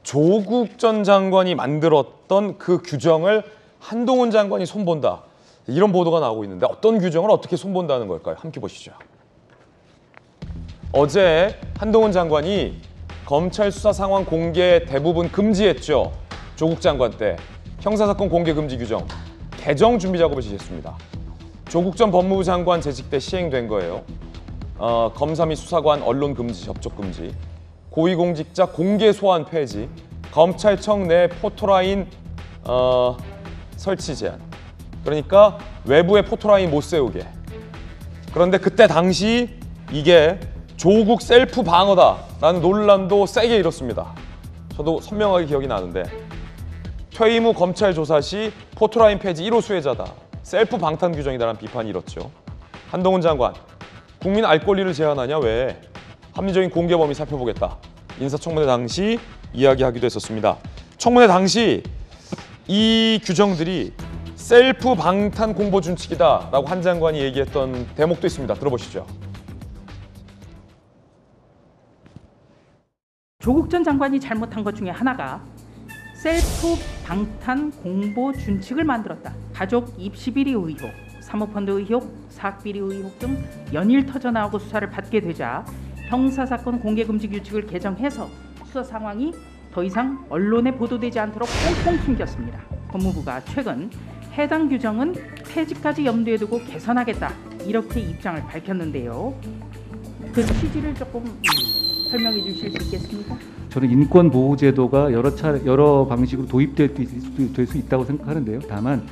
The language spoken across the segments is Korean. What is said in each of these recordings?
조국 전 장관이 만들었던 그 규정을 한동훈 장관이 손본다. 이런 보도가 나오고 있는데 어떤 규정을 어떻게 손본다는 걸까요? 함께 보시죠. 어제 한동훈 장관이 검찰 수사 상황 공개 대부분 금지했죠. 조국 장관 때 형사사건 공개 금지 규정 개정 준비 작업을 지시했습니다. 조국 전 법무부 장관 재직 때 시행된 거예요. 검사 및 수사관 언론 금지, 접촉 금지, 고위공직자 공개 소환 폐지, 검찰청 내 포토라인 설치 제한. 그러니까 외부에 포토라인 못 세우게. 그런데 그때 당시 이게 조국 셀프 방어다라는 논란도 세게 일었습니다. 저도 선명하게 기억이 나는데 퇴임 후 검찰 조사 시 포토라인 폐지 1호 수혜자다. 셀프 방탄 규정이다라는 비판이 일었죠. 한동훈 장관, 국민 알 권리를 제한하냐 왜? 합리적인 공개 범위 살펴보겠다. 인사청문회 당시 이야기하기도 했었습니다. 청문회 당시 이 규정들이 셀프 방탄 공보 준칙이다라고 한 장관이 얘기했던 대목도 있습니다. 들어보시죠. 조국 전 장관이 잘못한 것 중에 하나가 셀프 방탄 공보 준칙을 만들었다. 가족 입시 비리 의혹, 사모펀드 의혹, 사학비리 의혹 등 연일 터져나오고 수사를 받게 되자 형사사건 공개금지 규칙을 개정해서 수사 상황이 더 이상 언론에 보도되지 않도록 꽁꽁 숨겼습니다. 법무부가 최근 해당 규정은 폐지까지 염두에 두고 개선하겠다 이렇게 입장을 밝혔는데요. 그 취지를 조금 설명해 주실 수 있겠습니까? 저는 인권보호제도가 여러 방식으로 도입될 수 있다고 생각하는데요. 다만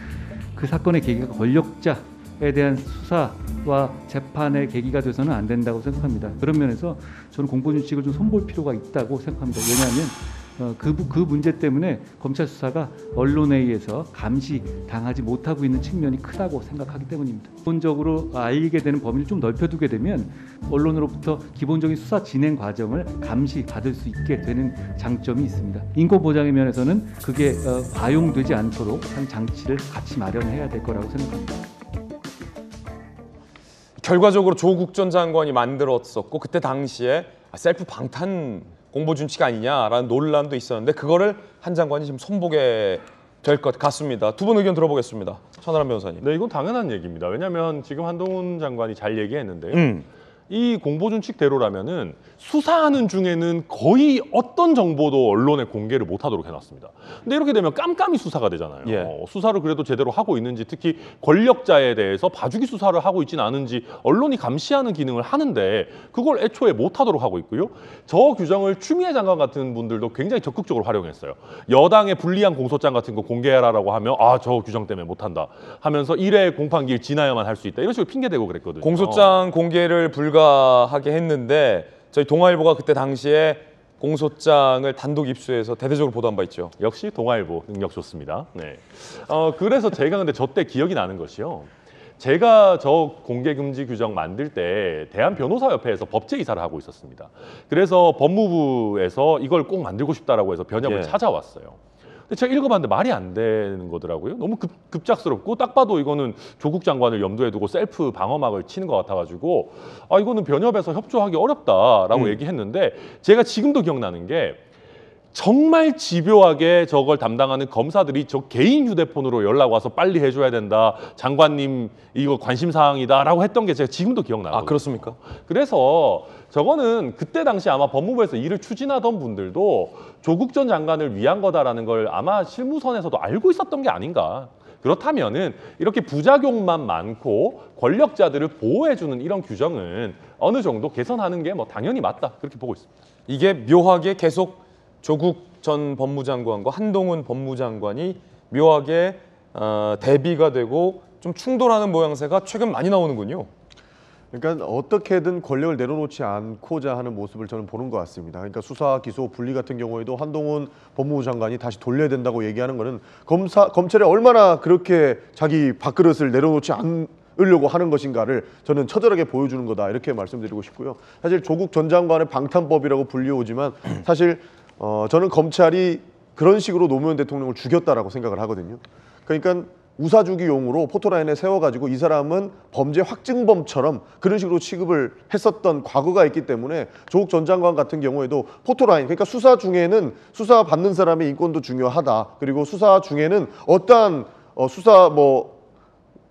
그 사건의 계기가 권력자에 대한 수사와 재판의 계기가 돼서는 안 된다고 생각합니다. 그런 면에서 저는 공보준칙을 좀 손볼 필요가 있다고 생각합니다. 왜냐하면 그 문제 때문에 검찰 수사가 언론에 의해서 감시당하지 못하고 있는 측면이 크다고 생각하기 때문입니다. 기본적으로 알리게 되는 범위를 좀 넓혀두게 되면 언론으로부터 기본적인 수사 진행 과정을 감시받을 수 있게 되는 장점이 있습니다. 인권 보장의 면에서는 그게 과용되지 않도록 한 장치를 같이 마련해야 될 거라고 생각합니다. 결과적으로 조국 전 장관이 만들었었고 그때 당시에 셀프 방탄 공보 준칙 아니냐라는 논란도 있었는데 그거를 한 장관이 지금 손보게 될 것 같습니다. 두 분 의견 들어보겠습니다. 천하람 변호사님. 네, 이건 당연한 얘기입니다. 왜냐하면 지금 한동훈 장관이 잘 얘기했는데요. 이 공보준칙대로라면은 수사하는 중에는 거의 어떤 정보도 언론에 공개를 못하도록 해놨습니다. 근데 이렇게 되면 깜깜이 수사가 되잖아요. 예. 수사를 그래도 제대로 하고 있는지, 특히 권력자에 대해서 봐주기 수사를 하고 있지는 않은지 언론이 감시하는 기능을 하는데 그걸 애초에 못하도록 하고 있고요. 저 규정을 추미애 장관 같은 분들도 굉장히 적극적으로 활용했어요. 여당의 불리한 공소장 같은 거 공개하라고 하면 저 규정 때문에 못한다 하면서 1회 공판기일 지나야만 할 수 있다 이런 식으로 핑계대고 그랬거든요. 공소장 공개를 불가하게 했는데 저희 동아일보가 그때 당시에 공소장을 단독 입수해서 대대적으로 보도한 바 있죠. 역시 동아일보 능력 좋습니다. 네. 그래서 제가 근데 저 때 기억이 나는 것이요. 제가 저 공개금지 규정 만들 때 대한변호사협회에서 법제이사를 하고 있었습니다. 그래서 법무부에서 이걸 꼭 만들고 싶다라고 해서 변협을 찾아왔어요. 근데 제가 읽어봤는데 말이 안 되는 거더라고요. 너무 급작스럽고 딱 봐도 이거는 조국 장관을 염두에 두고 셀프 방어막을 치는 것 같아가지고 이거는 변협에서 협조하기 어렵다라고 얘기했는데 제가 지금도 기억나는 게 정말 집요하게 저걸 담당하는 검사들이 저 개인 휴대폰으로 연락 와서 빨리 해줘야 된다. 장관님 이거 관심사항이다라고 했던 게 제가 지금도 기억나요. 그렇습니까? 그래서 저거는 그때 당시 아마 법무부에서 일을 추진하던 분들도 조국 전 장관을 위한 거다라는 걸 아마 실무선에서도 알고 있었던 게 아닌가. 그렇다면은 이렇게 부작용만 많고 권력자들을 보호해주는 이런 규정은 어느 정도 개선하는 게 뭐 당연히 맞다. 그렇게 보고 있습니다. 이게 묘하게 계속 조국 전 법무장관과 한동훈 법무장관이 묘하게 대비가 되고 좀 충돌하는 모양새가 최근 많이 나오는군요. 그러니까 어떻게든 권력을 내려놓지 않고자 하는 모습을 저는 보는 것 같습니다. 그러니까 수사, 기소, 분리 같은 경우에도 한동훈 법무부 장관이 다시 돌려야 된다고 얘기하는 거는 검찰이 얼마나 그렇게 자기 밥그릇을 내려놓지 않으려고 하는 것인가를 저는 처절하게 보여주는 거다 이렇게 말씀드리고 싶고요. 사실 조국 전 장관의 방탄법이라고 불리우지만 사실 저는 검찰이 그런 식으로 노무현 대통령을 죽였다라고 생각을 하거든요. 그러니까 우사주기용으로 포토라인에 세워가지고 이 사람은 범죄 확증범처럼 그런 식으로 취급을 했었던 과거가 있기 때문에 조국 전 장관 같은 경우에도 포토라인, 그러니까 수사 중에는 수사 받는 사람의 인권도 중요하다. 그리고 수사 중에는 어떠한 수사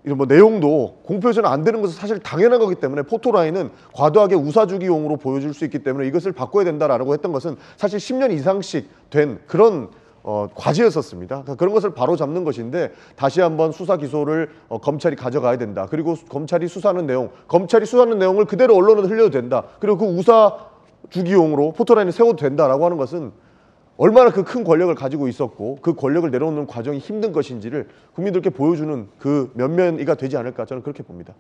이런 내용도 공표해서는 안 되는 것은 사실 당연한 거기 때문에 포토라인은 과도하게 우사주기용으로 보여줄 수 있기 때문에 이것을 바꿔야 된다라고 했던 것은 사실 10년 이상씩 된 그런 과제였었습니다. 그러니까 그런 것을 바로 잡는 것인데 다시 한번 수사 기소를 검찰이 가져가야 된다. 그리고 검찰이 수사하는 내용을 그대로 언론에 흘려도 된다. 그리고 그 우사주기용으로 포토라인을 세워도 된다라고 하는 것은 얼마나 그 큰 권력을 가지고 있었고 그 권력을 내려놓는 과정이 힘든 것인지를 국민들께 보여주는 그 면면이가 되지 않을까 저는 그렇게 봅니다.